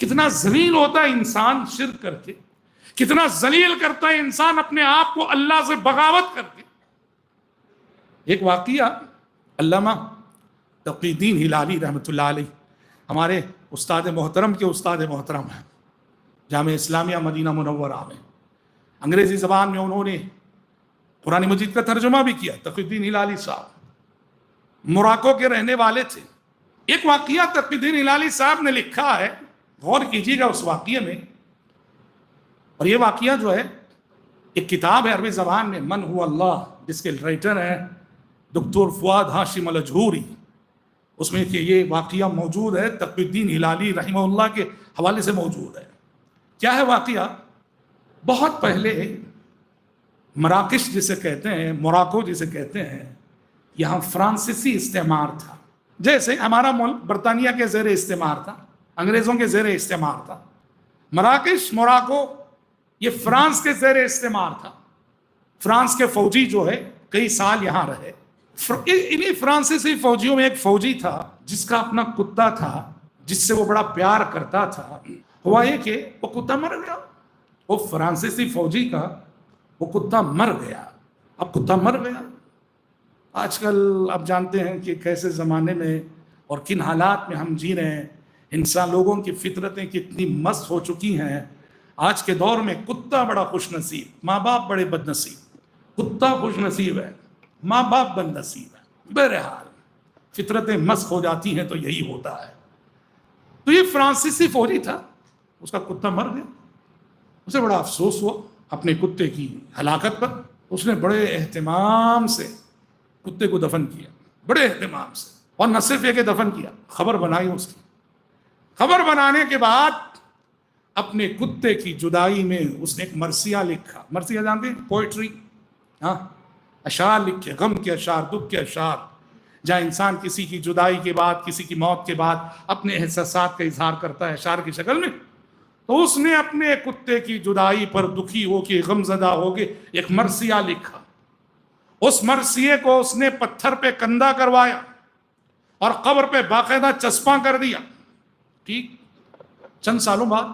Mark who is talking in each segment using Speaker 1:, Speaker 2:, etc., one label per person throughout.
Speaker 1: کتنا ذلیل ہوتا ہے انسان شرک کر کے، کتنا ذلیل کرتا ہے انسان اپنے آپ کو اللہ سے بغاوت کر کے۔ ایک واقعہ علامہ تقی الدین ہلالی رحمۃ اللہ علیہ، ہمارے استاد محترم کے استاد محترم ہیں، جامعہ اسلامیہ مدینہ منورہ میں انگریزی زبان میں انہوں نے قرآن مجید کا ترجمہ بھی کیا۔ تقی الدین ہلالی صاحب موراکو کے رہنے والے تھے۔ ایک واقعہ تقی الدین ہلالی صاحب نے لکھا ہے، غور کیجیے گا اس واقعے میں، اور یہ واقعہ جو ہے ایک کتاب ہے عربی زبان میں، من هو اللہ، جس کے رائٹر ہیں دکتور فؤاد ہاشم الجھوری، اس میں کہ یہ واقعہ موجود ہے، تقی الدین ہلالی رحمہ اللہ کے حوالے سے موجود ہے۔ کیا ہے واقعہ؟ بہت پہلے مراکش جسے کہتے ہیں، موراکو جسے کہتے ہیں، یہاں فرانسیسی استعمار تھا، جیسے ہمارا ملک برطانیہ کے زیر استعمار تھا، انگریزوں کے زیر استعمار تھا۔ مراکش، موراکو یہ فرانس کے زیر استعمار تھا۔ فرانس کے فوجی جو ہے کئی سال یہاں رہے۔ انہیں فرانسیسی فوجیوں میں ایک فوجی تھا جس کا اپنا کتا تھا، جس سے وہ بڑا پیار کرتا تھا۔ ہوا یہ کہ وہ کتا مر گیا، وہ فرانسیسی فوجی کا وہ کتا مر گیا۔ اب کتا مر گیا، آج کل آپ جانتے ہیں کہ کیسے زمانے میں اور کن حالات میں ہم جی رہے ہیں، انسان لوگوں کی فطرتیں کتنی مست ہو چکی ہیں۔ آج کے دور میں کتا بڑا خوش نصیب، ماں باپ بڑے بد نصیب۔ کتا خوش نصیب ہے، ماں باپ بد نصیب ہے۔ بہرحال فطرتیں مست ہو جاتی ہیں تو یہی ہوتا ہے۔ تو یہ فرانسیسی فوجی تھا، اس کا کتا مر گیا، اسے بڑا افسوس ہوا اپنے کتے کی ہلاکت پر۔ اس نے بڑے اہتمام سے کتے کو دفن کیا، بڑے اہتمام سے، اور نہ صرف یہ کہ دفن کیا، خبر بنائی اس کی۔ خبر بنانے کے بعد اپنے کتے کی جدائی میں اس نے ایک مرثیہ لکھا۔ مرثیہ جانتے ہیں؟ پوئٹری، ہاں، اشعار لکھے، غم کے اشعار، دکھ کے اشعار، جہاں انسان کسی کی جدائی کے بعد، کسی کی موت کے بعد اپنے احساسات کا اظہار کرتا ہے اشعار کی شکل میں۔ تو اس نے اپنے کتے کی جدائی پر دکھی ہو کے، غم زدہ ہو کے ایک مرثیہ لکھا۔ اس مرثیے کو اس نے پتھر پہ کندہ کروایا اور قبر پہ باقاعدہ چسپاں کر دیا۔ ٹھیک، چند سالوں بعد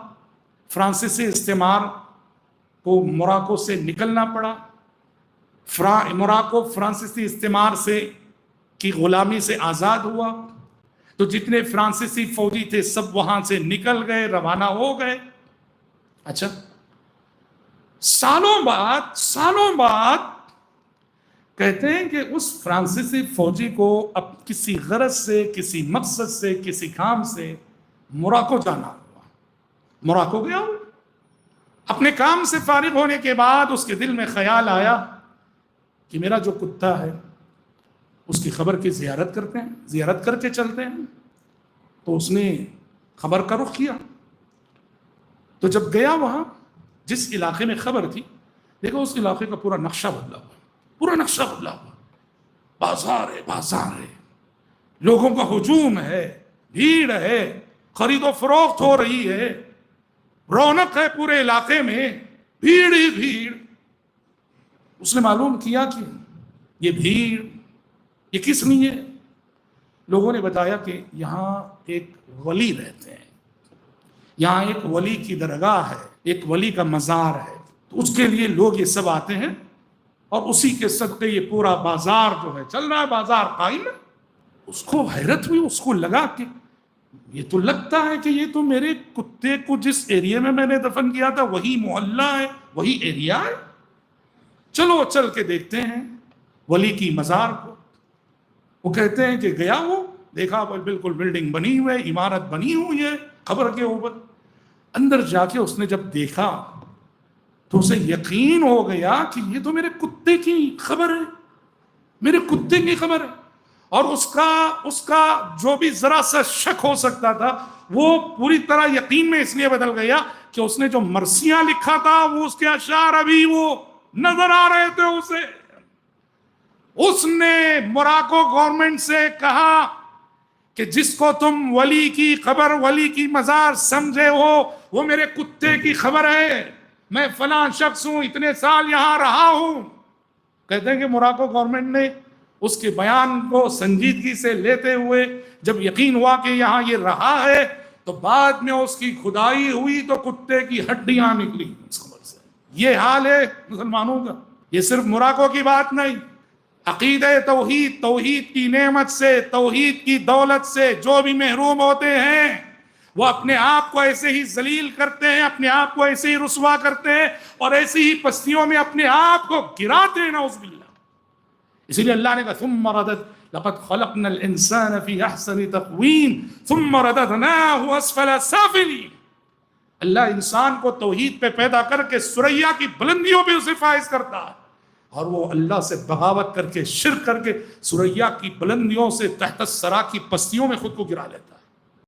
Speaker 1: فرانسیسی استعمار کو موراکو سے نکلنا پڑا۔ موراکو فرانسیسی استعمار سے کی غلامی سے آزاد ہوا، تو جتنے فرانسیسی فوجی تھے سب وہاں سے نکل گئے، روانہ ہو گئے۔ اچھا، سالوں بعد کہتے ہیں کہ اس فرانسیسی فوجی کو اب کسی غرض سے، کسی مقصد سے، کسی کام سے موراکو جانا ہوا۔ موراکو گیا، اپنے کام سے فارغ ہونے کے بعد اس کے دل میں خیال آیا کہ میرا جو کتا ہے اس کی خبر کی زیارت کرتے ہیں، زیارت کر کے چلتے ہیں۔ تو اس نے خبر کا رخ کیا۔ تو جب گیا وہاں جس علاقے میں خبر تھی، دیکھو اس علاقے کا پورا نقشہ بدلا ہوا، پورا نقشہ بدلا ہوا، بازار ہے، لوگوں کا ہجوم ہے، بھیڑ ہے، خرید و فروخت ہو رہی ہے، رونق ہے پورے علاقے میں، بھیڑ ہی بھیڑ۔ اس نے معلوم کیا کہ یہ بھیڑ یہ کس لیے؟ لوگوں نے بتایا کہ یہاں ایک ولی رہتے ہیں، یہاں ایک ولی کی درگاہ ہے، ایک ولی کا مزار ہے، تو اس کے لیے لوگ یہ سب آتے ہیں، اور اسی کے صدقے یہ پورا بازار جو ہے چل رہا ہے، بازار قائم ہے۔ اس کو حیرت ہوئی، اس کو لگا کہ یہ تو لگتا ہے کہ یہ تو میرے کتے کو جس ایریا میں نے دفن کیا تھا وہی محلہ ہے، وہی ایریا ہے، چلو چل کے دیکھتے ہیں ولی کی مزار کو۔ وہ کہتے ہیں کہ گیا، وہ دیکھا بالکل بلڈنگ بنی ہوئی ہے، عمارت بنی ہوئی ہے قبر کے اوپر۔ اندر جا کے اس نے جب دیکھا تو اسے یقین ہو گیا کہ یہ تو میرے کتے کی خبر ہے، میرے کتے کی خبر ہے۔ اور اس کا جو بھی ذرا سا شک ہو سکتا تھا وہ پوری طرح یقین میں اس لیے بدل گیا کہ اس نے جو مرثیہ لکھا تھا وہ اس کے اشعار ابھی وہ نظر آ رہے تھے اسے۔ اس نے موراکو گورنمنٹ سے کہا کہ جس کو تم ولی کی خبر، ولی کی مزار سمجھے ہو، وہ میرے کتے کی خبر ہے، میں فلاں شخص ہوں، اتنے سال یہاں رہا ہوں۔ کہتے ہیں کہ موراکو گورنمنٹ نے اس کے بیان کو سنجیدگی سے لیتے ہوئے جب یقین ہوا کہ یہاں یہ رہا ہے تو بعد میں اس کی کھدائی ہوئی تو کتے کی ہڈیاں نکلی اس قبر سے. یہ حال ہے مسلمانوں کا. یہ صرف مراقوں کی بات نہیں، عقیدہ توحید، توحید کی نعمت سے، توحید کی دولت سے جو بھی محروم ہوتے ہیں وہ اپنے آپ کو ایسے ہی ذلیل کرتے ہیں، اپنے آپ کو ایسے ہی رسوا کرتے ہیں اور ایسی ہی پستیوں میں اپنے آپ کو گراتے ہیں، نعوذ باللہ. اسی لیے اللہ نے کہا ثم ردد لقد خلقنا الانسان فی احسن تقویم ثم رددناہ اسفل سافلین. اللہ انسان کو توحید پہ پیدا کر کے ثریا کی بلندیوں پہ اسے فائز کرتا ہے، اور وہ اللہ سے بغاوت کر کے، شرک کر کے ثریا کی بلندیوں سے تحت الثری کی پستیوں میں خود کو گرا لیتا ہے.